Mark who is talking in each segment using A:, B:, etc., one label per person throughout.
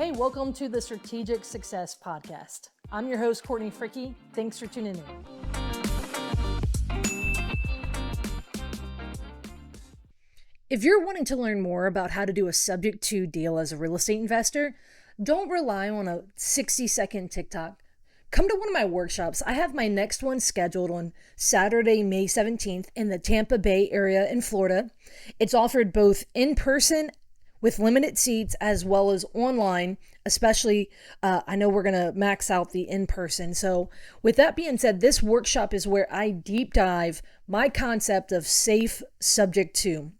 A: Hey, welcome to the Strategic Success Podcast. I'm your host, Courtney Fricke. Thanks for tuning in. If you're wanting to learn more about how to do a subject to deal as a real estate investor, don't rely on a 60-second TikTok. Come to one of my workshops. I have my next one scheduled on Saturday, May 17th in the Tampa Bay area in Florida. It's offered both in person with limited seats as well as online, especially I know we're going to max out the in-person. So with that being said, this workshop is where I deep dive my concept of safe subject to.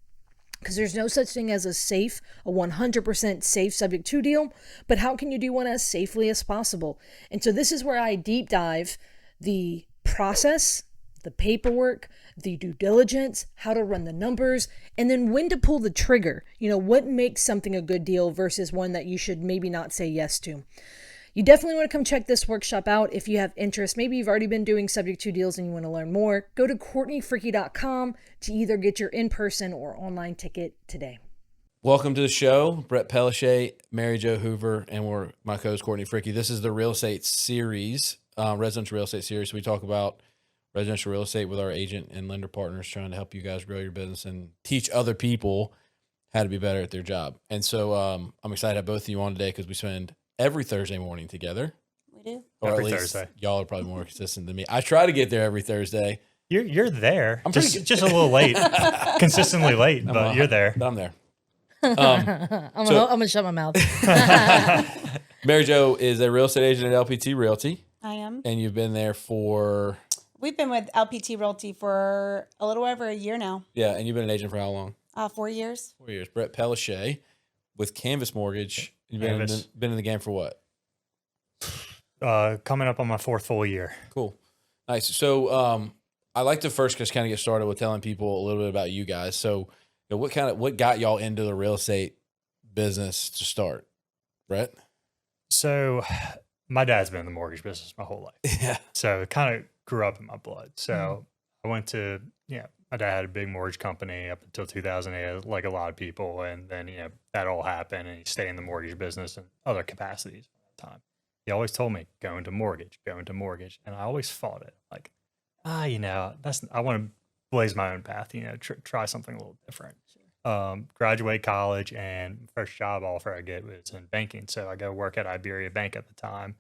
A: Because there's no such thing as a 100% safe subject to deal, but how can you do one as safely as possible? And so this is where I deep dive the process, the paperwork, the due diligence, how to run the numbers, and then when to pull the trigger. You know, what makes something a good deal versus one that you should maybe not say yes to. You definitely want to come check this workshop out if you have interest. Maybe you've already been doing subject to deals and you want to learn more. Go to CourtneyFricke.com to either get your in-person or online ticket today.
B: Welcome to the show. Brett Pellissier, MaryJo Hoover, and we're my co-host Courtney Fricke. This is the real estate series, residential real estate series. We talk about residential real estate with our agent and lender partners, trying to help you guys grow your business and teach other people how to be better at their job. And so I'm excited to have both of you on today because we spend every Thursday morning together.
C: We do.
B: Or
D: every
B: at least
D: Thursday.
B: Y'all are probably more consistent than me. I try to get there every Thursday.
D: You're there.
B: I'm
D: just a little late, consistently late, but you're there.
B: I'm there.
A: I'm gonna shut my mouth.
B: MaryJo is a real estate agent at LPT Realty.
C: I am.
B: And you've been there for...
C: We've been with LPT Realty for a little over a year now.
B: Yeah, and you've been an agent for how long?
C: 4 years.
B: 4 years. Brett Pellissier with Canvas Mortgage. You've been in the game for what?
D: Coming up on my fourth full year.
B: Cool. Nice. So I like to first just kind of get started with telling people a little bit about you guys. So you know, what got y'all into the real estate business to start? Brett?
D: So my dad's been in the mortgage business my whole life.
B: Yeah.
D: So it kind of grew up in my blood. So I went to, my dad had a big mortgage company up until 2008, like a lot of people. And then, that all happened and he stayed in the mortgage business and other capacities at the time. He always told me, go into mortgage. And I always fought it. Like, I want to blaze my own path, try something a little different. Graduate college and first job offer I get was in banking. So I go work at Iberia Bank at the time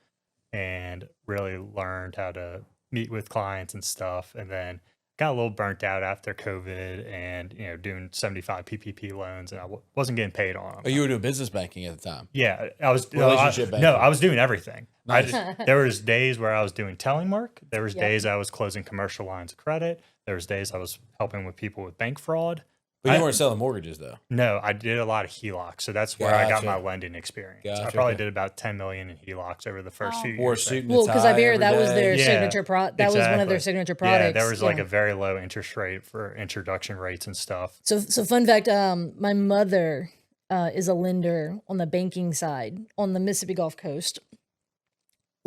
D: and really learned how to meet with clients and stuff. And then got a little burnt out after COVID and, doing 75 PPP loans and I wasn't getting paid on them.
B: Oh, you were doing business banking at the time?
D: Yeah, I was.
B: Relationship banking.
D: No, I was doing everything.
B: Nice.
D: There was days where I was doing telling work. There was days I was closing commercial lines of credit. There was days I was helping with people with bank fraud.
B: But you weren't selling mortgages though.
D: No, I did a lot of HELOCs. So that's where I got
B: Gotcha.
D: my lending experience.
B: Gotcha,
D: I probably
B: okay.
D: did about 10 million in HELOCs over the first few
B: Or
D: years.
B: shooting
A: Well,
B: a
A: because
B: tie
A: Iberia,
B: every
A: that was
B: day.
A: their
D: Yeah,
A: signature that was one of their
D: exactly.
A: signature products.
D: Yeah, there was like a very low interest rate for introduction rates and stuff.
A: So fun fact, my mother is a lender on the banking side on the Mississippi Gulf Coast.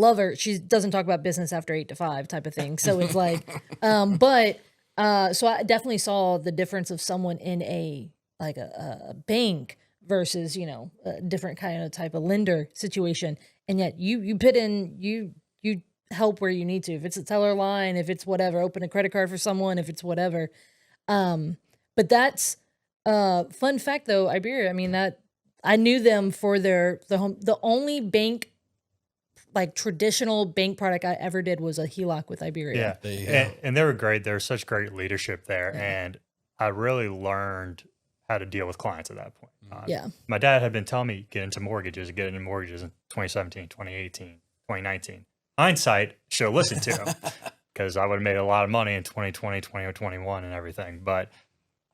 A: Love her. She doesn't talk about business after 8 to 5 type of thing. So it's like, so I definitely saw the difference of someone in a bank versus, a different kind of type of lender situation. And yet you put in, you help where you need to. If it's a teller line, if it's whatever, open a credit card for someone, if it's whatever. But that's fun fact though, Iberia. I mean, that I knew them for the only bank, like traditional bank product I ever did was a HELOC with Iberia.
D: Yeah, and they were great. There was such great leadership there, and I really learned how to deal with clients at that point. My dad had been telling me get into mortgages in 2017, 2018, 2019. Hindsight, should have listened to him because I would have made a lot of money in 2020, 2021 and everything, but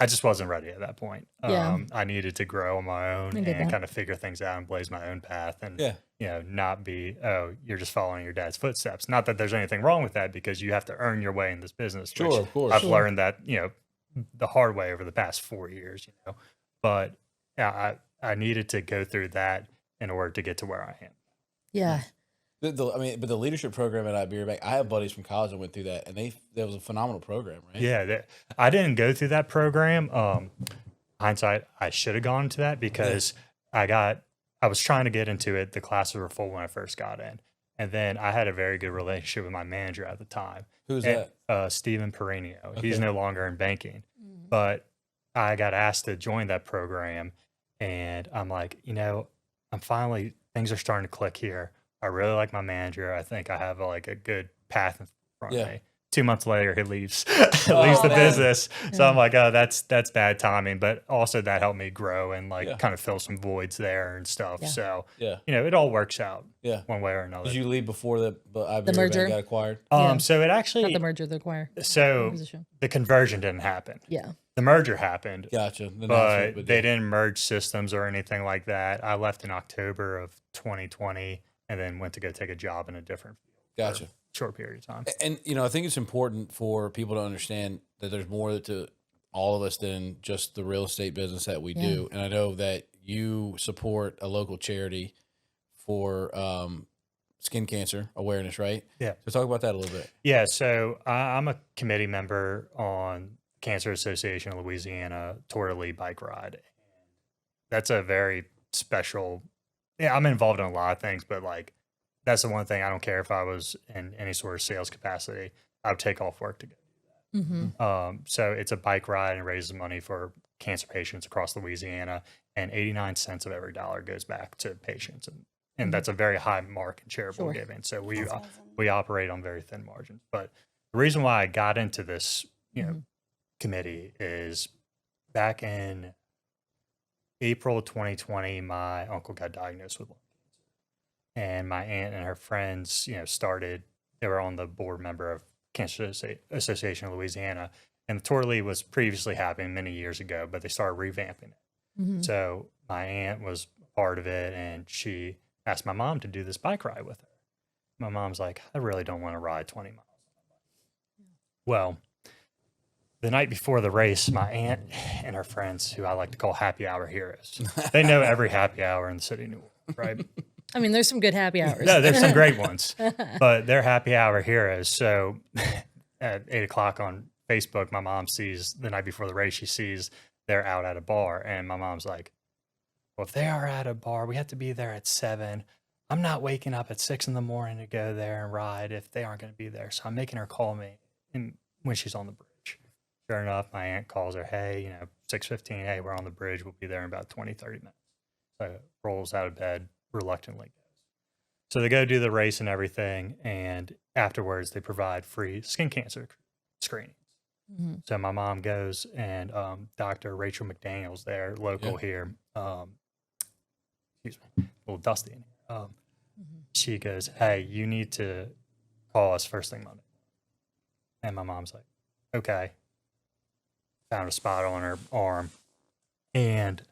D: I just wasn't ready at that point. I needed to grow on my own and kind of figure things out and blaze my own path and, not be, you're just following your dad's footsteps. Not that there's anything wrong with that because you have to earn your way in this business.
B: Sure, of course.
D: I've learned that, the hard way over the past 4 years, but I needed to go through that in order to get to where I am.
A: Yeah.
B: But the leadership program at Iberia Bank, I have buddies from college that went through that, and that was a phenomenal program, right?
D: Yeah, I didn't go through that program. Hindsight, I should have gone to that because I I was trying to get into it. The classes were full when I first got in. And then I had a very good relationship with my manager at the time.
B: Who's that?
D: Stephen Perenio.
B: Okay.
D: He's no longer in banking. But I got asked to join that program. And I'm like, things are starting to click here. I really like my manager. I think I have like a good path in front of me. 2 months later, he leaves leaves the business. So I'm like, oh, that's bad timing. But also that helped me grow and kind of fill some voids there and stuff.
A: Yeah.
D: So it all works out one way or another.
B: Did you leave before the
A: merger
B: got acquired?
D: So it actually
A: Not the merger, the acquire.
D: so
A: Acquisition.
D: the conversion didn't happen.
A: Yeah.
D: The merger happened.
B: Gotcha.
D: But they didn't merge systems or anything like that. I left in October of 2020 and then went to go take a job in a different field.
B: Gotcha.
D: Short period of time.
B: And I think it's important for people to understand that there's more to all of us than just the real estate business that we do. And I know that you support a local charity for skin cancer awareness, right?
D: Yeah.
B: So talk about that a little bit.
D: Yeah. So I'm a committee member on Cancer Association of Louisiana Tour de Lee bike ride. That's a very special. Yeah, I'm involved in a lot of things, but that's the one thing. I don't care if I was in any sort of sales capacity. I would take off work to go do that. So it's a bike ride and raises money for cancer patients across Louisiana, and 89 cents of every dollar goes back to patients, and that's a very high mark in charitable giving. So we operate on very thin margins. But the reason why I got into this, committee is back in April 2020, my uncle got diagnosed with lung cancer. And my aunt and her friends, they were on the board member of Cancer Association of Louisiana. And the Tour de Lee was previously happening many years ago, but they started revamping it. So my aunt was part of it, and she asked my mom to do this bike ride with her. My mom's like, I really don't want to ride 20 miles. Well, the night before the race, my aunt and her friends, who I like to call happy hour heroes, they know every happy hour in the city of New Orleans, right?
A: I mean, there's some good happy hours.
D: No, there's some great ones, but they're happy hour heroes. So at 8:00 on Facebook, my mom sees the night before the race, she sees they're out at a bar. And my mom's like, well, if they are at a bar, we have to be there at 7. I'm not waking up at 6 in the morning to go there and ride if they aren't going to be there. So I'm making her call me when she's on the bridge. Sure enough, my aunt calls her, hey, 6:15, hey, we're on the bridge. We'll be there in about 20, 30 minutes. So rolls out of bed, reluctantly goes. So they go do the race and everything, and afterwards they provide free skin cancer screenings. So my mom goes, and Dr. Rachel McDaniel's there, local here. Excuse me, a little dusty in here. She goes, hey, you need to call us first thing Monday. And my mom's like, okay. Found a spot on her arm, and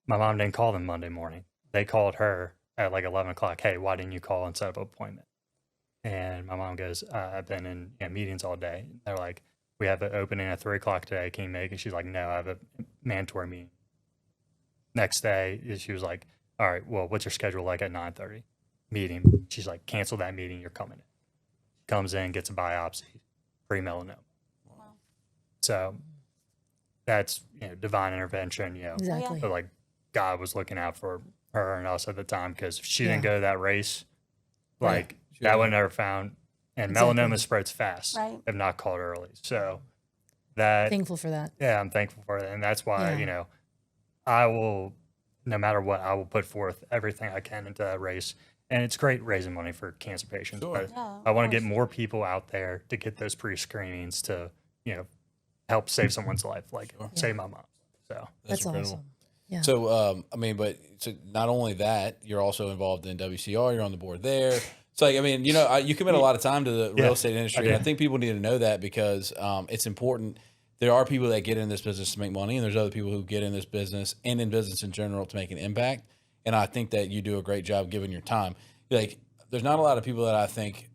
D: my mom didn't call them Monday morning. They called her at 11 o'clock. Hey, why didn't you call and set up an appointment? And my mom goes, I've been in meetings all day. They're like, we have an opening at 3 o'clock today. Can you make it? She's like, no, I have a mandatory meeting. Next day, she was like, all right, well, what's your schedule like at 9:30? Meeting. She's like, cancel that meeting. You're coming in. Comes in, gets a biopsy, pre-melanoma. Wow. So that's, divine intervention,
A: Exactly.
D: but God was looking out for her and us at the time, because if she didn't go to that race, that would never found. And melanoma spreads fast if not caught early. So
A: Thankful for that.
D: Yeah, I'm thankful for that. And that's why, I will, no matter what, I will put forth everything I can into that race. And it's great raising money for cancer patients.
B: Sure.
D: But I want to get more people out there to get those pre-screenings to, help save someone's life, save my mom. So
A: That's
B: incredible.
A: awesome. Yeah.
B: So, so not only that, you're also involved in WCR. You're on the board there. So, you commit a lot of time to the real estate industry. And I think people need to know that, because it's important. There are people that get in this business to make money, and there's other people who get in this business and in business in general to make an impact. And I think that you do a great job giving your time. There's not a lot of people that I think,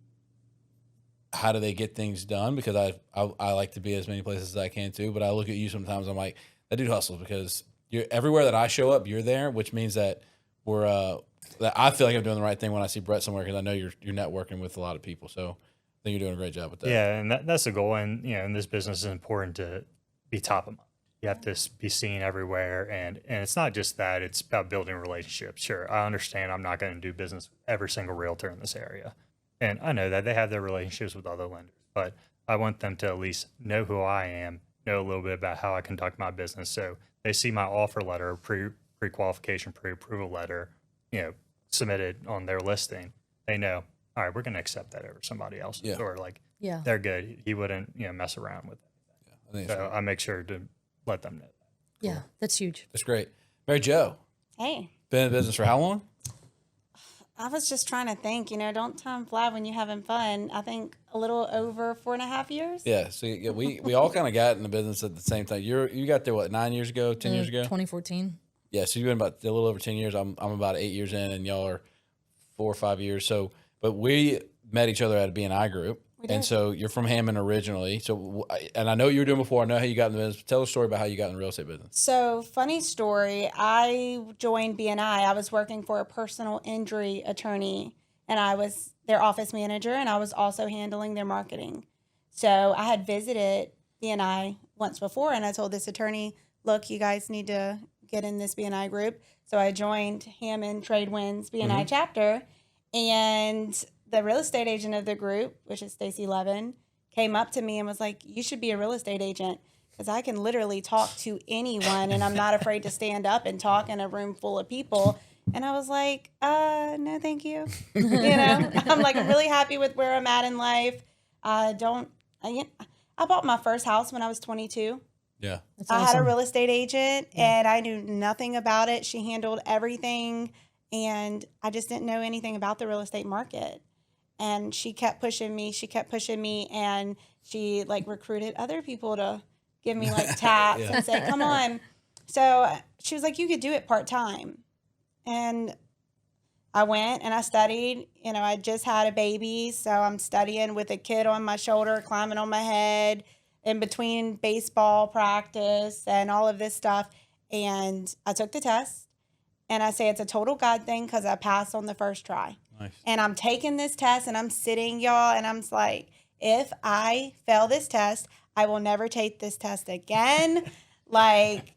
B: how do they get things done? Because I like to be as many places as I can too. But I look at you sometimes, I'm like, that dude hustles, because you're everywhere that I show up, you're there, which means that that I feel like I'm doing the right thing when I see Brett somewhere, because I know you're networking with a lot of people. So I think you're doing a great job with that.
D: Yeah, and that's the goal. And in this business, it's important to be top of mind. You have to be seen everywhere, and it's not just that; it's about building relationships. Sure, I understand. I'm not going to do business with every single realtor in this area, and I know that they have their relationships with other lenders, but I want them to at least know who I am, know a little bit about how I conduct my business, so they see my offer letter, pre-qualification, pre-approval letter, submitted on their listing. They know, all right, we're going to accept that over somebody else's,
B: Yeah.
D: or like,
A: Yeah.
D: they're good. He wouldn't, mess around with it.
B: I think
D: So I make sure to let them know that.
A: Yeah. That's huge.
B: that's great. MaryJo,
C: Hey,
B: been in business for how long?
C: I was just trying to think, don't time fly when you're having fun. I think a little over 4.5 years.
B: Yeah, so yeah, we all kind of got in the business at the same time. You got there what, 9 years ago, 10 years ago?
A: 2014.
B: Yeah, so you've been about a little over 10 years. I'm about 8 years in, and y'all are 4 or 5 years. So, but we met each other at a BNI group, and so you're from Hammond originally. So, and I know what you were doing before. I know how you got in the business. Tell a story about how you got in the real estate business.
C: So, funny story. I joined BNI. I was working for a personal injury attorney, and I was their office manager, and I was also handling their marketing. So, I had visited BNI once before, and I told this attorney, look, you guys need to get in this BNI group. So, I joined Hammond Tradewinds BNI chapter, and the real estate agent of the group, which is Stacy Levin, came up to me and was like, you should be a real estate agent, because I can literally talk to anyone and I'm not afraid to stand up and talk in a room full of people. And I was like, no, thank you. I'm like, I'm really happy with where I'm at in life. I bought my first house when I was 22.
B: Yeah.
A: That's
C: I had
A: awesome.
C: a real estate agent and I knew nothing about it. She handled everything. And I just didn't know anything about the real estate market. And she kept pushing me. And she like recruited other people to give me like taps and say, come on. So she was like, you could do it part-time. And I went and I studied. I just had a baby. So I'm studying with a kid on my shoulder, climbing on my head, in between baseball practice and all of this stuff. And I took the test. And I say it's a total God thing because I passed on the first try.
B: Nice.
C: And I'm taking this test and I'm sitting, y'all, and I'm like, if I fail this test, I will never take this test again. Like,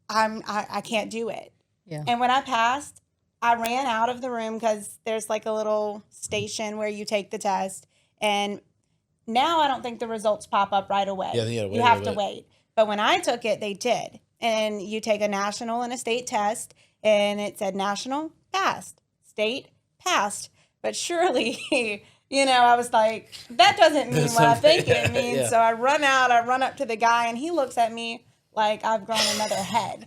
C: I can't do it.
A: Yeah.
C: And when I passed, I ran out of the room because there's like a little station where you take the test. And now I don't think the results pop up right away.
B: Yeah, you gotta wait
C: You
B: a
C: have
B: little
C: to
B: bit.
C: wait. But when I took it, they did. And you take a national and a state test, and it said national, passed, state, passed. But surely, I was like, that doesn't mean what I think it means.
B: Yeah.
C: So I run up to the guy, and he looks at me like I've grown another head.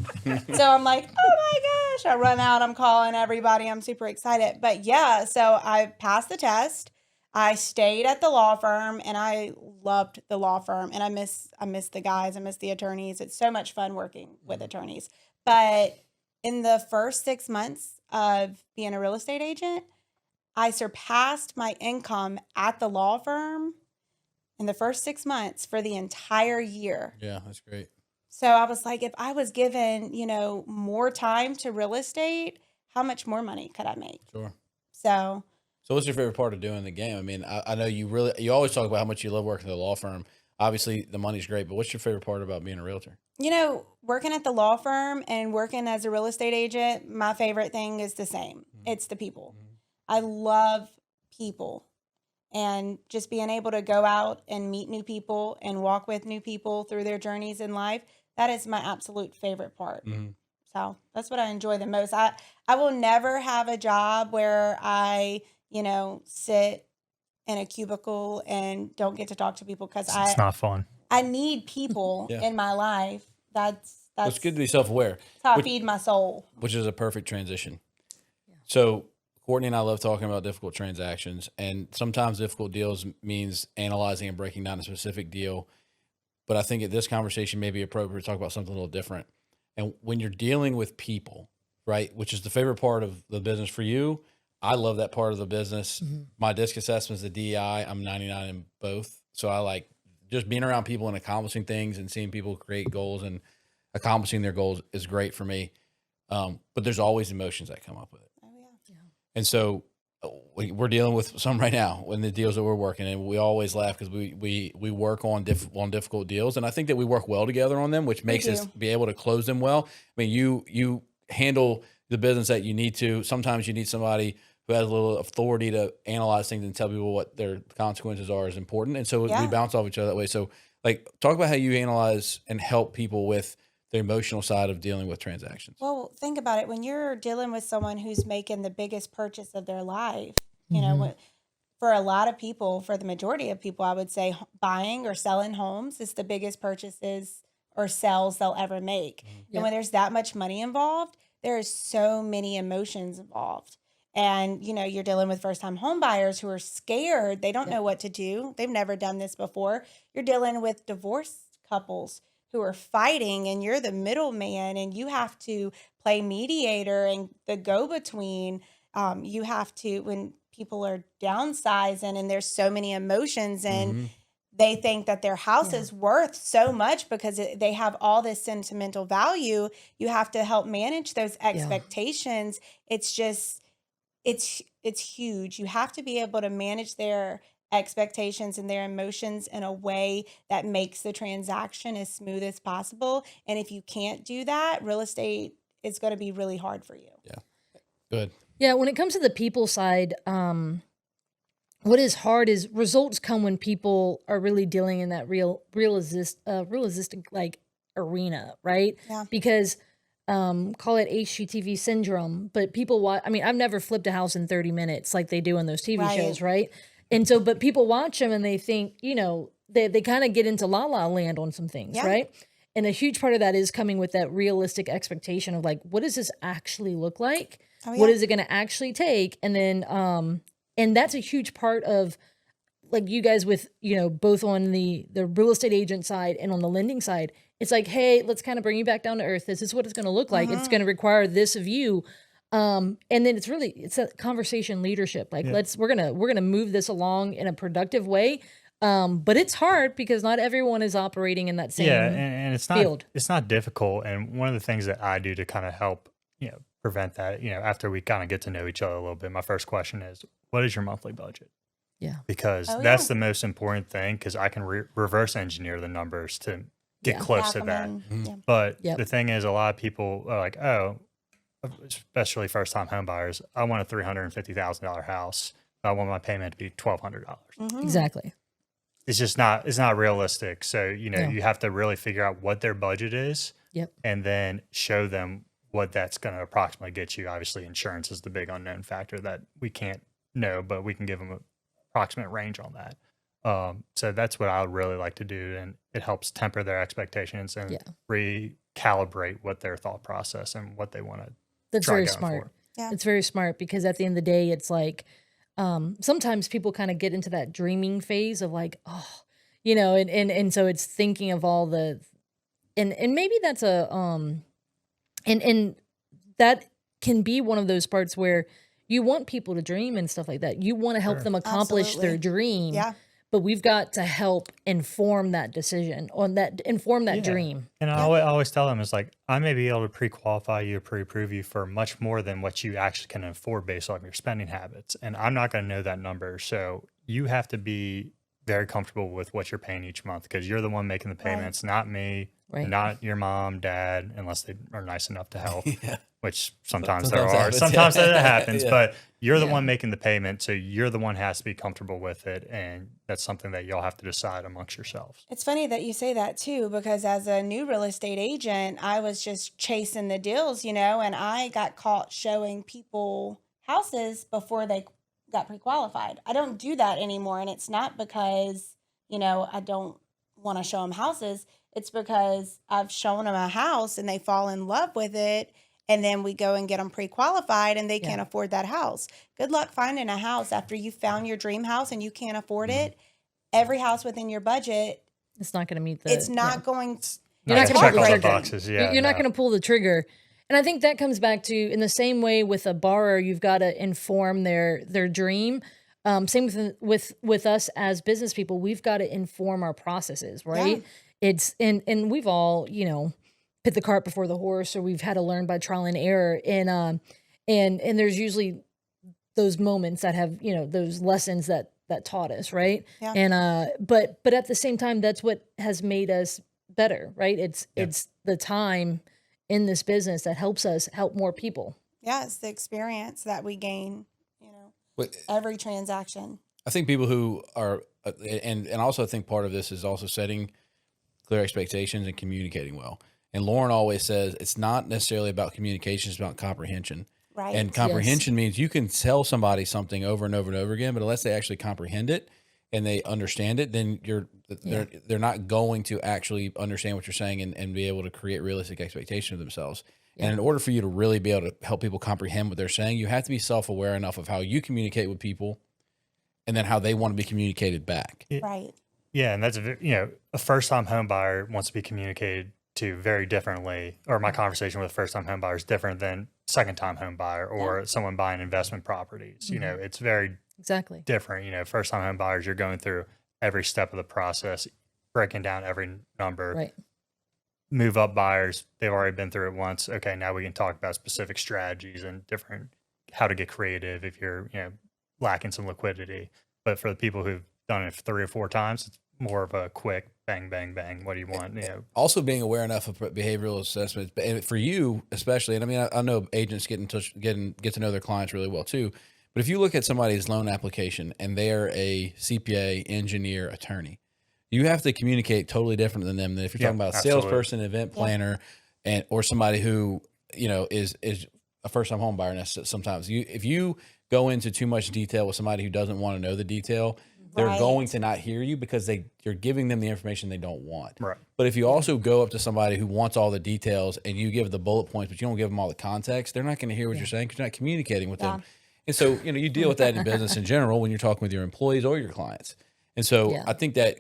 C: So I'm like, oh my gosh. I run out, I'm calling everybody. I'm super excited. But yeah, so I passed the test. I stayed at the law firm, and I loved the law firm, and I miss the guys. I miss the attorneys. It's so much fun working with attorneys. But in the first 6 months of being a real estate agent, I surpassed my income at the law firm in the first 6 months for the entire year.
B: Yeah, that's great.
C: So I was like, if I was given, more time to real estate, how much more money could I make?
B: Sure.
C: So
B: what's your favorite part of doing the game? I mean, I know you always talk about how much you love working at the law firm. Obviously, the money's great, but what's your favorite part about being a realtor?
C: Working at the law firm and working as a real estate agent, my favorite thing is the same. It's the people. I love people, and just being able to go out and meet new people and walk with new people through their journeys in life. That is my absolute favorite part. So that's what I enjoy the most. I will never have a job where I, sit in a cubicle and don't get to talk to people, because
D: It's not fun.
C: I need people in my life. That's
B: It's good to be self-aware,
C: how I feed my soul.
B: which is a perfect transition. So Courtney and I love talking about difficult transactions, and sometimes difficult deals means analyzing and breaking down a specific deal. But I think at this conversation may be appropriate to talk about something a little different. And when you're dealing with people, right, which is the favorite part of the business for you, I love that part of the business. My disc assessment is the DEI. I'm 99 in both. So I like just being around people and accomplishing things and seeing people create goals and accomplishing their goals is great for me. But there's always emotions that come up with it.
C: Oh, yeah.
B: And so we're dealing with some right now in the deals that we're working, and we always laugh because we work on difficult deals, and I think that we work well together on them, which makes us be able to close them well. I mean, you handle the business that you need to. Sometimes you need somebody who has a little authority to analyze things and tell people what their consequences are is important, and so we bounce off each other that way. So, like, talk about how you analyze and help people with the emotional side of dealing with transactions.
C: Well, think about it. When you're dealing with someone who's making the biggest purchase of their life, you know, for a lot of people, for the majority of people, I would say buying or selling homes is the biggest purchases or sales they'll ever make. And when there's that much money involved, there is so many emotions involved. And, you know, you're dealing with first-time home buyers who are scared. They don't know what to do. They've never done this before. You're dealing with divorced couples who are fighting, and you're the middleman, and you have to play mediator and the go-between. You have to, when people are downsizing and there's so many emotions and they think that their house is worth so much because they have all this sentimental value, you have to help manage those expectations. It's just, it's huge. You have to be able to manage their expectations and their emotions in a way that makes the transaction as smooth as possible. And if you can't do that, real estate is going to be really hard for you.
B: Yeah. Good.
A: Yeah, when it comes to the people side, what is hard is results come when people are really dealing in that realistic like arena, right?
C: Yeah.
A: Because call it HGTV syndrome, but people watch. I mean, I've never flipped a house in 30 minutes like they do in those TV shows, right? And so, but people watch them and they think, you know, they kind of get into la la land on some things, right? And a huge part of that is coming with that realistic expectation of like, what does this actually look like? What is it going to actually take? And then, and that's a huge part of like you guys with, you know, both on the real estate agent side and on the lending side. It's like, hey, let's kind of bring you back down to earth. This is what it's going to look like. It's going to require this of you. And then it's a conversation leadership. Like we're gonna move this along in a productive way. But it's hard because not everyone is operating in that same
D: and it's not
A: field.
D: It's not difficult. And one of the things that I do to kind of help, you know, prevent that, you know, after we kind of get to know each other a little bit, my first question is, what is your monthly budget?
A: Yeah,
D: because that's the most important thing. Because I can reverse engineer the numbers to get close to that. But the thing is, a lot of people are like, oh, especially first-time home buyers, I want a $350,000 house. I want my payment to be $1,200.
A: Exactly.
D: It's just not. It's not realistic. So you know, you have to really figure out what their budget is, and then show them what that's going to approximately get you. Obviously, insurance is the big unknown factor that we can't know, but we can give them an approximate range on that. So that's what I would really like to do, and it helps temper their expectations and recalibrate what their thought process and what they want to.
A: That's very smart. Yeah. It's very smart because at the end of the day, it's like sometimes people kind of get into that dreaming phase of like, oh, you know, and so it's thinking of all the, and maybe that's a, and that can be one of those parts where you want people to dream and stuff like that. You want to help them accomplish their dream. Yeah. But we've got to help inform that decision inform that dream.
D: And I always tell them, it's like, I may be able to pre-qualify you, pre-approve you for much more than what you actually can afford based on your spending habits. And I'm not going to know that number. So you have to be very comfortable with what you're paying each month because you're the one making the payments, not me, not your mom, dad, unless they are nice enough to help, which sometimes there are. Sometimes that happens, but you're the one making the payment. So you're the one who has to be comfortable with it. And that's something that y'all have to decide amongst yourselves.
C: It's funny that you say that too, because as a new real estate agent, I was just chasing the deals, you know, and I got caught showing people houses before they got pre-qualified. I don't do that anymore. And it's not because, you know, I don't want to show them houses. It's because I've shown them a house and they fall in love with it. And then we go and get them pre-qualified and they can't afford that house. Good luck finding a house after you found your dream house and you can't afford it. Every house within your budget.
A: It's not going to meet the.
C: It's not going to.
A: You're not going to pull the trigger.
D: Boxes,
A: you're not going to pull the trigger. And I think that comes back to, in the same way with a borrower, you've got to inform their dream. Same with us as business people, we've got to inform our processes, right? Yeah. It's and we've all, you know, put the cart before the horse, or we've had to learn by trial and error. And there's usually those moments that have, those lessons that taught us, right?
C: Yeah.
A: And but at the same time, that's what has made us better, right? It's the time in this business that helps us help more people.
C: Yeah, it's the experience that we gain,
B: But
C: every transaction.
B: I think people who are, and also I think part of this is also setting clear expectations and communicating well. And Lauren always says it's not necessarily about communication, it's about comprehension.
C: Right.
B: And comprehension means you can tell somebody something over and over and over again, but unless they actually comprehend it and they understand it, then they're not going to actually understand what you're saying and be able to create realistic expectations of themselves. Yeah. And in order for you to really be able to help people comprehend what they're saying, you have to be self-aware enough of how you communicate with people and then how they want to be communicated back.
C: Right.
D: Yeah, and that's a first-time home buyer wants to be communicated to very differently, or my conversation with a first-time home buyer is different than second-time home buyer or someone buying investment properties.
A: Mm-hmm.
D: It's very
A: Exactly
D: different. First-time home buyers, you're going through every step of the process, breaking down every number.
A: right.
D: Move up buyers, they've already been through it once. Okay, now we can talk about specific strategies and different how to get creative if you're lacking some liquidity. But for the people who've done it 3 or 4 times, it's more of a quick bang, bang, bang. What do you want?
B: Also being aware enough of behavioral assessments, and for you especially, and I mean, I know agents get to know their clients really well too. But if you look at somebody's loan application and they're a CPA, engineer, attorney, you have to communicate totally different than them than if you're talking about a salesperson, event planner, and or somebody who is a first time home buyer. Sometimes if you go into too much detail with somebody who doesn't want to know the detail, they're going to not hear you because you're giving them the information they don't want.
D: Right.
B: But if you also go up to somebody who wants all the details and you give the bullet points, but you don't give them all the context, they're not going to hear what you're saying because you're not communicating with them. And so, you deal with that in business in general when you're talking with your employees or your clients. And so I think that,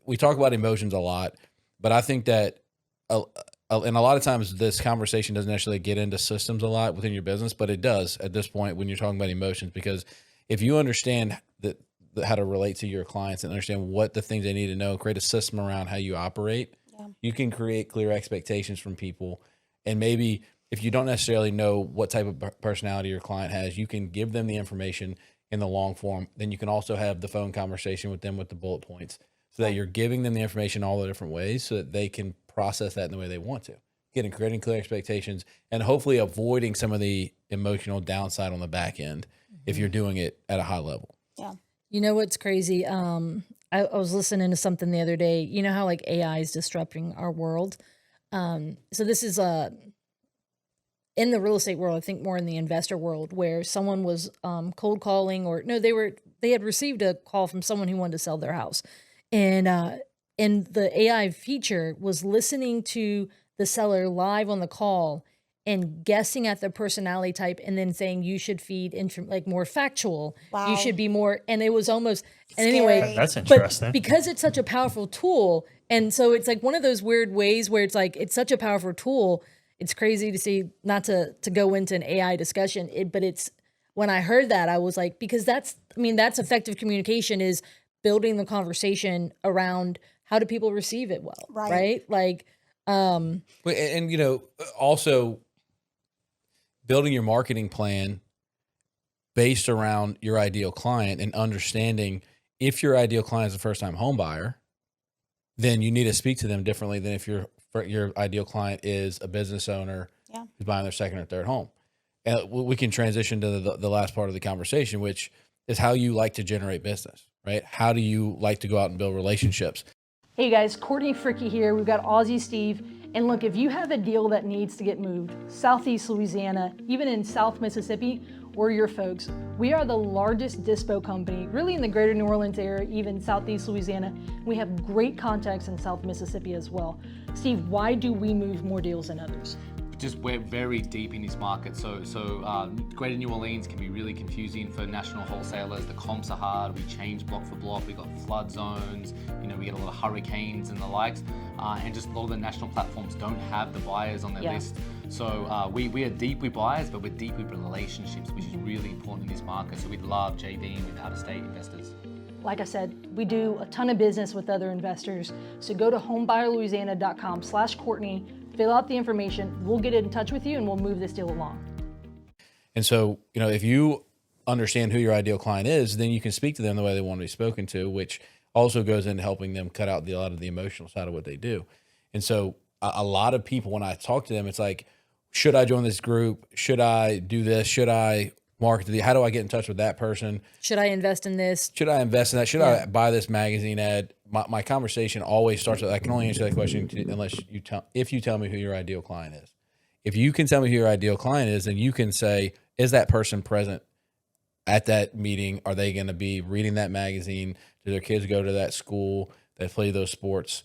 B: we talk about emotions a lot, but I think that, and a lot of times this conversation doesn't actually get into systems a lot within your business, but it does at this point when you're talking about emotions, because if you understand how to relate to your clients and understand what the things they need to know, create a system around how you operate, you can create clear expectations from people. And maybe if you don't necessarily know what type of personality your client has, you can give them the information in the long form. Then you can also have the phone conversation with them with the bullet points so that you're giving them the information all the different ways so that they can process that in the way they want to. Creating clear expectations and hopefully avoiding some of the emotional downside on the back end if you're doing it at a high level.
C: Yeah.
A: You know what's crazy? I was listening to something the other day. You know how like AI is disrupting our world? So this is in the real estate world, I think more in the investor world, where someone was cold calling they had received a call from someone who wanted to sell their house. And the AI feature was listening to the seller live on the call and guessing at the personality type and then saying you should feed more factual.
C: Wow.
A: You should be more, and it was almost, and
C: Scary.
A: anyway.
D: That's interesting.
A: But because it's such a powerful tool, and so it's like one of those weird ways where it's like, it's such a powerful tool. It's crazy to see, not to go into an AI discussion, but it's, when I heard that, I was like, because that's effective communication, is building the conversation around how do people receive it well, right? Like,
B: and also building your marketing plan based around your ideal client and understanding if your ideal client is a first-time home buyer, then you need to speak to them differently than if your ideal client is a business owner who's buying their second or third home. And we can transition to the last part of the conversation, which is how you like to generate business, right? How do you like to go out and build relationships?
A: Hey guys, Courtney Fricke here. We've got Aussie Steve. And look, if you have a deal that needs to get moved, Southeast Louisiana, even in South Mississippi, we're your folks. We are the largest dispo company, really in the greater New Orleans area, even Southeast Louisiana. We have great contacts in South Mississippi as well. Steve, why do we move more deals than others?
E: Just we're very deep in this market. So Greater New Orleans can be really confusing for national wholesalers. The comps are hard. We change block for block. We got flood zones. We get a lot of hurricanes and the likes, and just a lot of the national platforms don't have the buyers on their list. So we are deep with buyers, but we're deep with relationships, which is really important in this market. So we love JVing with out-of-state investors.
A: Like I said, we do a ton of business with other investors. So go to homebuyerlouisiana.com/Courtney. Fill out the information. We'll get in touch with you and we'll move this deal along.
B: And so, if you understand who your ideal client is, then you can speak to them the way they want to be spoken to, which also goes into helping them cut out a lot of the emotional side of what they do. And so a lot of people, when I talk to them, it's like, should I join this group? Should I do this? Should I market to the, how do I get in touch with that person?
A: Should I invest in this?
B: Should I invest in that? Should I buy this magazine ad? My conversation always starts with, I can only answer that question if you tell me who your ideal client is. If you can tell me who your ideal client is, then you can say, is that person present at that meeting? Are they going to be reading that magazine? Do their kids go to that school? They play those sports?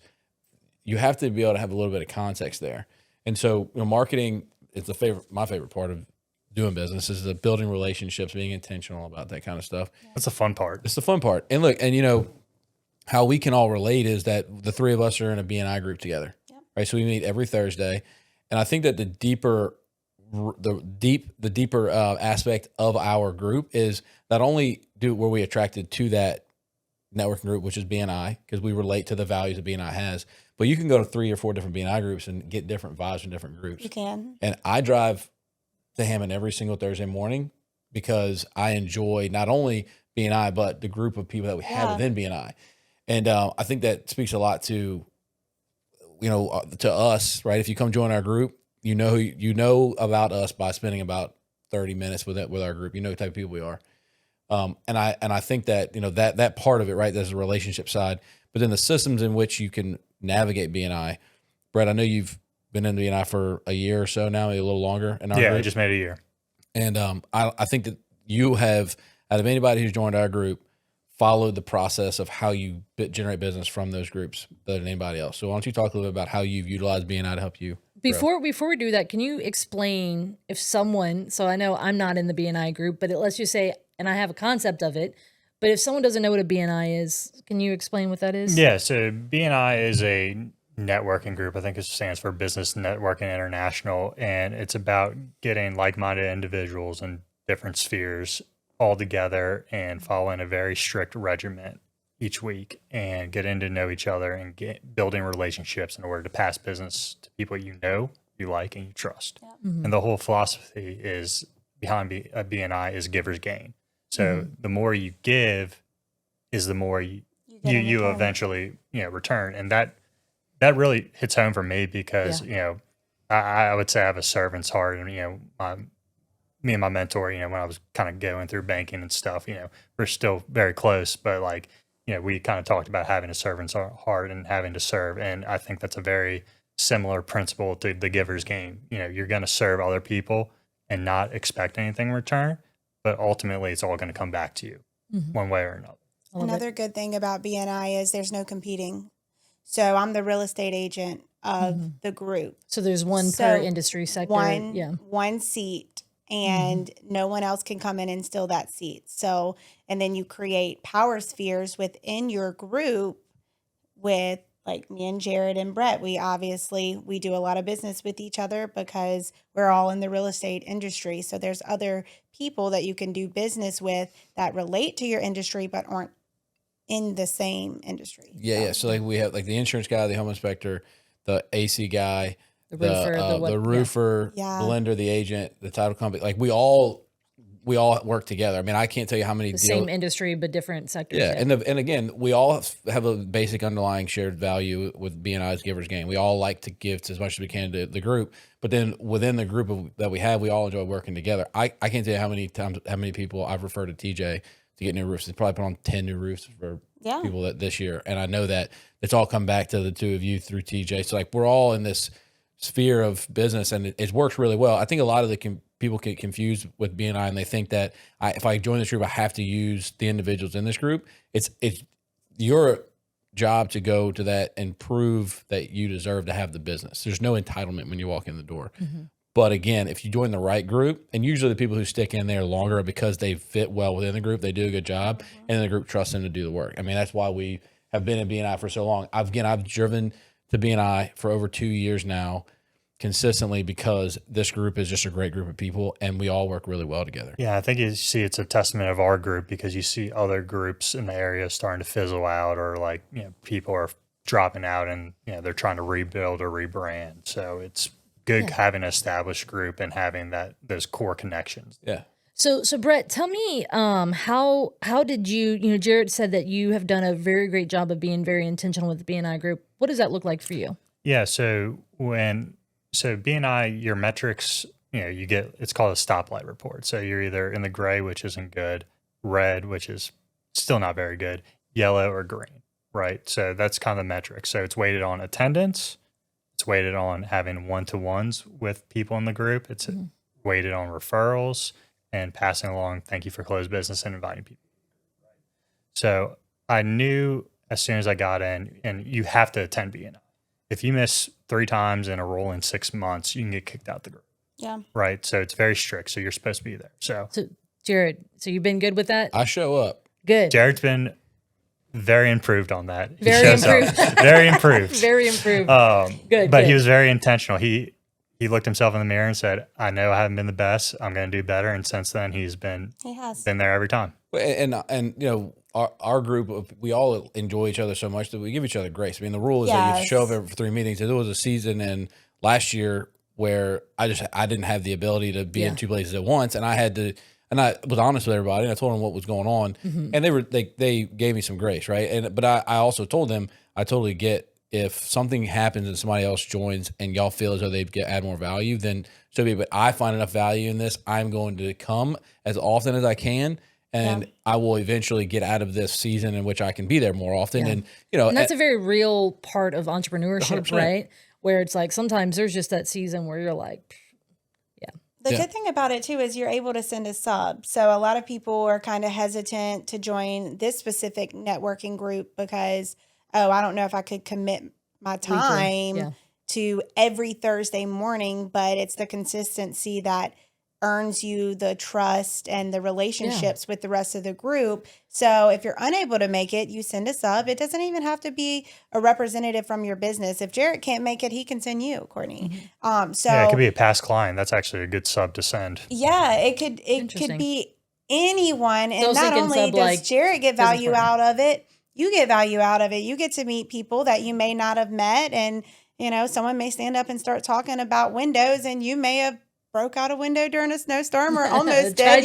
B: You have to be able to have a little bit of context there. And so, marketing is my favorite part of doing business is the building relationships, being intentional about that kind of stuff.
D: That's the fun part.
B: It's the fun part. And look, and how we can all relate is that the three of us are in a BNI group together, right? So we meet every Thursday. And I think that the deeper aspect of our group is not only were we attracted to that networking group, which is BNI, because we relate to the values that BNI has, but you can go to 3 or 4 different BNI groups and get different vibes from different groups.
C: You can.
B: And I drive to Hammond every single Thursday morning because I enjoy not only BNI, but the group of people that we have within BNI. And I think that speaks a lot to, to us, right? If you come join our group, you know about us by spending about 30 minutes with our group. You know the type of people we are. And I think that, that part of it, right, there's a relationship side, but then the systems in which you can navigate BNI. Brett, I know you've been in BNI for a year or so now, maybe a little longer.
D: I just made a year.
B: And I think that you have, out of anybody who's joined our group, followed the process of how you generate business from those groups better than anybody else. So why don't you talk a little bit about how you've utilized BNI to help you grow?
A: Before we do that, can you explain if someone, so I know I'm not in the BNI group, but let's just say, and I have a concept of it, but if someone doesn't know what a BNI is, can you explain what that is?
D: Yeah, so BNI is a networking group. I think it stands for Business Networking International, and it's about getting like-minded individuals in different spheres all together and following a very strict regimen each week and getting to know each other and building relationships in order to pass business to people you like, and you trust. Yeah. Mm-hmm. And the whole philosophy is behind BNI is giver's gain. So the more you give is the more you eventually return. And that really hits home for me because I would say I have a servant's heart, and me and my mentor, when I was kind of going through banking and stuff, we're still very close, but we kind of talked about having a servant's heart and having to serve. And I think that's a very similar principle to the giver's gain. You're going to serve other people and not expect anything in return, but ultimately it's all going to come back to you one way or another.
C: Another good thing about BNI is there's no competing. So I'm the real estate agent of the group.
A: So there's one per industry sector.
C: One seat, and no one else can come in and steal that seat. So, and then you create power spheres within your group with like me and Jared and Brett. We do a lot of business with each other because we're all in the real estate industry. So there's other people that you can do business with that relate to your industry but aren't in the same industry.
B: Yeah. So we have the insurance guy, the home inspector, the AC guy, the roofer, the lender, the agent, the title company. We all work together. I mean, I can't tell you how many
A: same industry but different sectors.
B: Yeah, and again, we all have a basic underlying shared value with BNI's giver's gain. We all like to give as much as we can to the group, but then within the group that we have, we all enjoy working together. I can't tell you how many people I've referred to TJ to get new roofs. They probably put on 10 new roofs for people this year, and I know that it's all come back to the two of you through TJ. So we're all in this sphere of business, and it works really well. I think a lot of people get confused with BNI, and they think that if I join this group, I have to use the individuals in this group. It's your job to go to that and prove that you deserve to have the business. There's no entitlement when you walk in the door. Mm-hmm. But again, if you join the right group, and usually the people who stick in there longer are because they fit well within the group, they do a good job, and the group trusts them to do the work. I mean, that's why we have been in BNI for so long. I've driven to BNI for over 2 years now, consistently, because this group is just a great group of people and we all work really well together.
D: Yeah, I think you see it's a testament of our group because you see other groups in the area starting to fizzle out, or people are dropping out and they're trying to rebuild or rebrand. So it's good having an established group and having those core connections.
B: Yeah.
A: So Brett, tell me, how did you, Jared said that you have done a very great job of being very intentional with the BNI group. What does that look like for you?
D: Yeah. So BNI, your metrics, you get, it's called a stoplight report. So you're either in the gray, which isn't good, red, which is still not very good, yellow, or green, right? So that's kind of the metric. So it's weighted on attendance. It's weighted on having one-to-ones with people in the group. It's weighted on referrals and passing along thank you for closed business and inviting people. So I knew as soon as I got in, and you have to attend BNI. If you miss 3 times in a roll in 6 months, you can get kicked out the group.
C: Yeah.
D: Right. So it's very strict. So you're supposed to be there. So
A: Jared, so you've been good with that?
B: I show up.
A: Good.
D: Jared's been very improved on that. He
A: Very
D: shows up.
A: improved.
D: Very improved.
A: Very improved.
D: But
A: Good.
D: he was very intentional. He looked himself in the mirror and said, I know I haven't been the best. I'm going to do better. And since then, he has been there every time.
B: And our group, we all enjoy each other so much that we give each other grace. I mean, the rule is that you show up for 3 meetings. There was a season in last year where I didn't have the ability to be in 2 places at once, and I had to. And I was honest with everybody, and I told them what was going on, and they gave me some grace, right? But I also told them I totally get if something happens and somebody else joins and y'all feel as though they add more value, then so be it. But I find enough value in this, I'm going to come as often as I can. And I will eventually get out of this season in which I can be there more often. And,
A: and that's a very real part of entrepreneurship,
B: 100%.
A: right? Where it's like, sometimes there's just that season where you're like,
C: The good thing about it too is you're able to send a sub. So a lot of people are kind of hesitant to join this specific networking group because, I don't know if I could commit my time to every Thursday morning, but it's the consistency that earns you the trust and the relationships with the rest of the group. So if you're unable to make it, you send a sub. It doesn't even have to be a representative from your business. If Jared can't make it, he can send you, Courtney.
D: It could be a past client. That's actually a good sub to send.
C: Yeah, it could be anyone. And not only does Jared get value out of it, you get value out of it. You get to meet people that you may not have met. And, someone may stand up and start talking about windows, and you may have broke out a window during a snowstorm or almost did,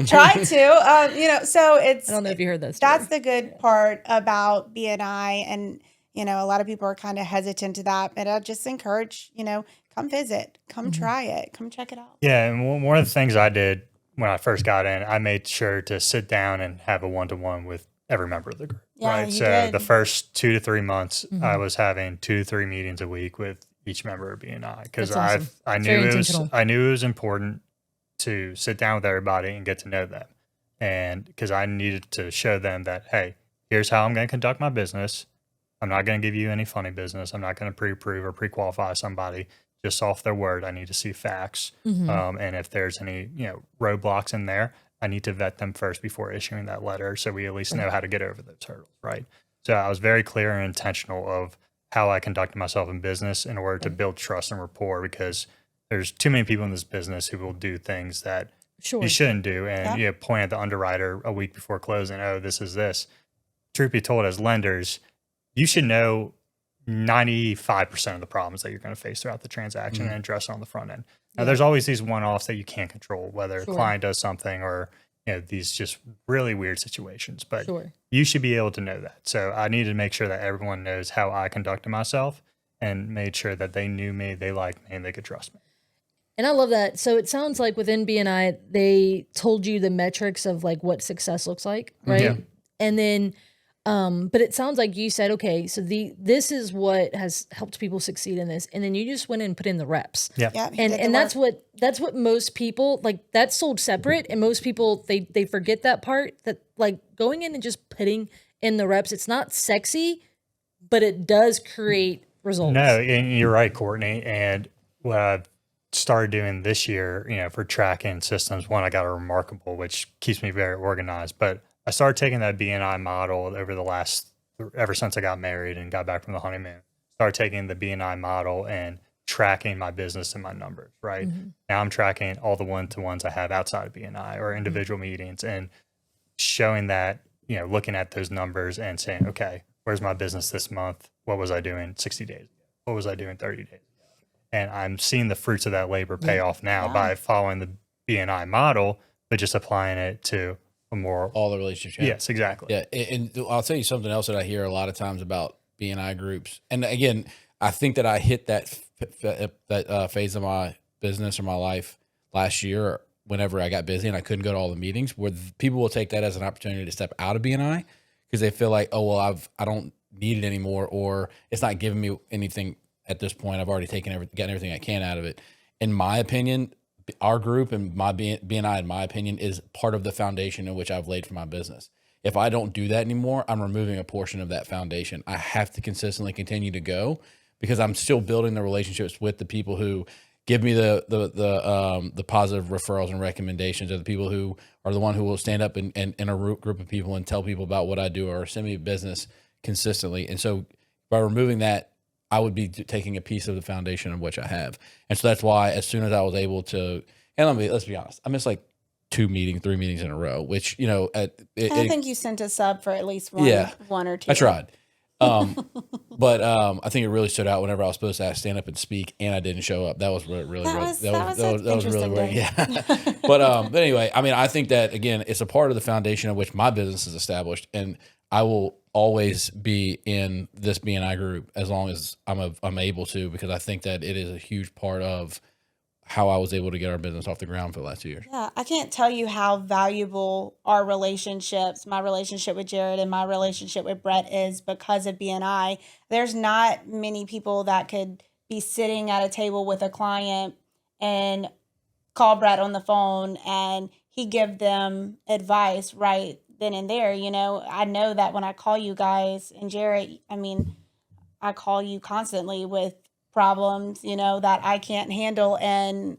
C: tried to, so it's,
A: I don't know if you heard that story.
C: That's the good part about BNI. And, a lot of people are kind of hesitant to that, but I just encourage, come visit, come try it, come check it out.
D: Yeah. And one of the things I did when I first got in, I made sure to sit down and have a one-to-one with every member of the group.
C: Yeah,
D: right.
C: you
D: So
C: did.
D: the first 2 to 3 months, I was having 2 to 3 meetings a week with each member of BNI because
A: That's awesome.
D: I knew it was important to sit down with everybody and get to know them, and because I needed to show them that, hey, here's how I'm going to conduct my business. I'm not going to give you any funny business. I'm not going to pre-approve or pre-qualify somebody just off their word. I need to see facts, and if there's any roadblocks in there, I need to vet them first before issuing that letter, so we at least know how to get over those hurdles, right? So I was very clear and intentional of how I conducted myself in business in order to build trust and rapport, because there's too many people in this business who will do things that you shouldn't do. And point at the underwriter a week before closing, oh, this is this. Truth be told, as lenders, you should know 95% of the problems that you're going to face throughout the transaction and address it on the front end. Now, there's always these one-offs that you can't control, whether a client does something or these just really weird situations, but you should be able to know that. So I needed to make sure that everyone knows how I conducted myself and made sure that they knew me, they liked me, and they could trust me.
A: And I love that. So it sounds like within BNI, they told you the metrics of like what success looks like, right?
D: Yeah.
A: And then, but it sounds like you said, okay, so this is what has helped people succeed in this, and then you just went and put in the reps.
D: Yeah.
A: And that's what most people like. That's sold separate, and most people they forget that part. That like going in and just putting in the reps. It's not sexy, but it does create results.
D: No, and you're right, Courtney. And what I've started doing this year, for tracking systems, one, I got a Remarkable, which keeps me very organized, but I started taking that BNI model ever since I got married and got back from the honeymoon. Started taking the BNI model and tracking my business and my numbers, right? Now I'm tracking all the one-to-ones I have outside of BNI or individual meetings, and showing that, looking at those numbers and saying, okay, where's my business this month? What was I doing 60 days ago? What was I doing 30 days ago? And I'm seeing the fruits of that labor pay off now by following the BNI model, but just applying it to a more
B: all the relationships. Yeah.
D: Yes, exactly.
B: Yeah, and I'll tell you something else that I hear a lot of times about BNI groups. And again, I think that I hit that phase of my business or my life last year whenever I got busy and I couldn't go to all the meetings, where people will take that as an opportunity to step out of BNI because they feel like, oh, well, I don't need it anymore, or it's not giving me anything at this point. I've already gotten everything I can out of it. In my opinion, our group and my BNI, in my opinion, is part of the foundation in which I've laid for my business. If I don't do that anymore, I'm removing a portion of that foundation. I have to consistently continue to go because I'm still building the relationships with the people who give me the positive referrals and recommendations, or the people who are the one who will stand up in a group of people and tell people about what I do or send me business consistently. And so by removing that, I would be taking a piece of the foundation of which I have. And so that's why as soon as I was able to, and let's be honest, I missed like 3 meetings in a row, which, I
C: think you sent a sub for at least one or two.
B: I tried. But I think it really stood out whenever I was supposed to stand up and speak and I didn't show up. That was really weird. Yeah. But anyway, I mean, I think that again, it's a part of the foundation of which my business is established, and I will always be in this BNI group as long as I'm able to, because I think that it is a huge part of how I was able to get our business off the ground for the last 2 years.
C: Yeah, I can't tell you how valuable our relationships, my relationship with Jared and my relationship with Brett is because of BNI. There's not many people that could be sitting at a table with a client and call Brett on the phone and he give them advice right then and there. I know that when I call you guys and Jared, I call you constantly with problems, that I can't handle, and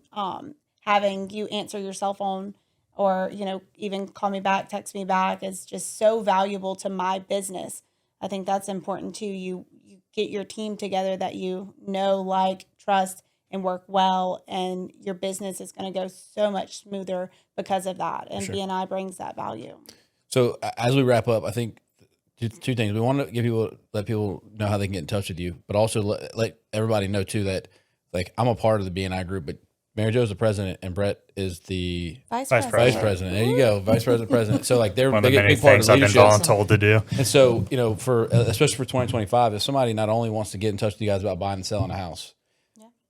C: having you answer your cell phone or, even call me back, text me back is just so valuable to my business. I think that's important too. You get your team together that like, trust, and work well, and your business is going to go so much smoother because of that. And sure. BNI brings that value.
B: So as we wrap up, I think 2 things. We want to let people know how they can get in touch with you, but also let everybody know too that like I'm a part of the BNI group, but MaryJo is the president and Brett is the
C: vice
B: president. There you go, vice president. So like they're
D: one of
B: the
D: many
B: big part
D: things
B: of
D: I've been voluntold to do.
B: And so for especially for 2025, if somebody not only wants to get in touch with you guys about buying and selling a house,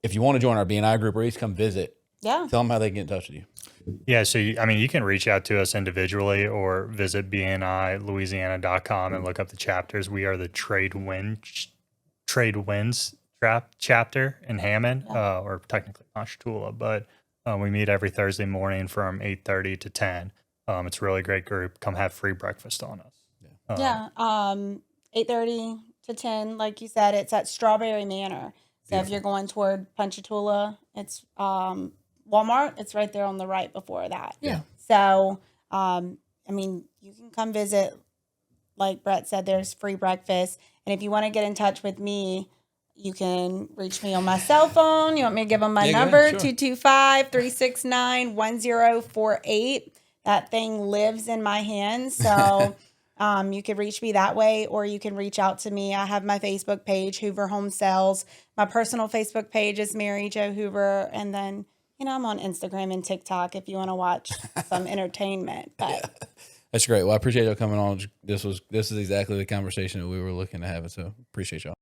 B: if you want to join our BNI group or at least come visit, tell them how they can get in touch with you.
D: Yeah, so you can reach out to us individually or visit bnilouisiana.com and look up the chapters. We are the Trade Winds chapter in Hammond, or technically Ponchatoula, but we meet every Thursday morning from 8:30 to 10. It's a really great group. Come have free breakfast on us.
C: 8:30 to 10, like you said, it's at Strawberry Manor. So if you're going toward Ponchatoula, it's Walmart. It's right there on the right before that.
B: Yeah.
C: So, you can come visit. Like Brett said, there's free breakfast. And if you want to get in touch with me, you can reach me on my cell phone. You want me to give them my number? Sure. 225-369-1048. That thing lives in my hands. So you can reach me that way, or you can reach out to me. I have my Facebook page, Hoover Home Sales. My personal Facebook page is MaryJo Hoover. And then, I'm on Instagram and TikTok if you want to watch some entertainment. But
B: That's great. Well, I appreciate y'all coming on. This is exactly the conversation that we were looking to have. So appreciate y'all.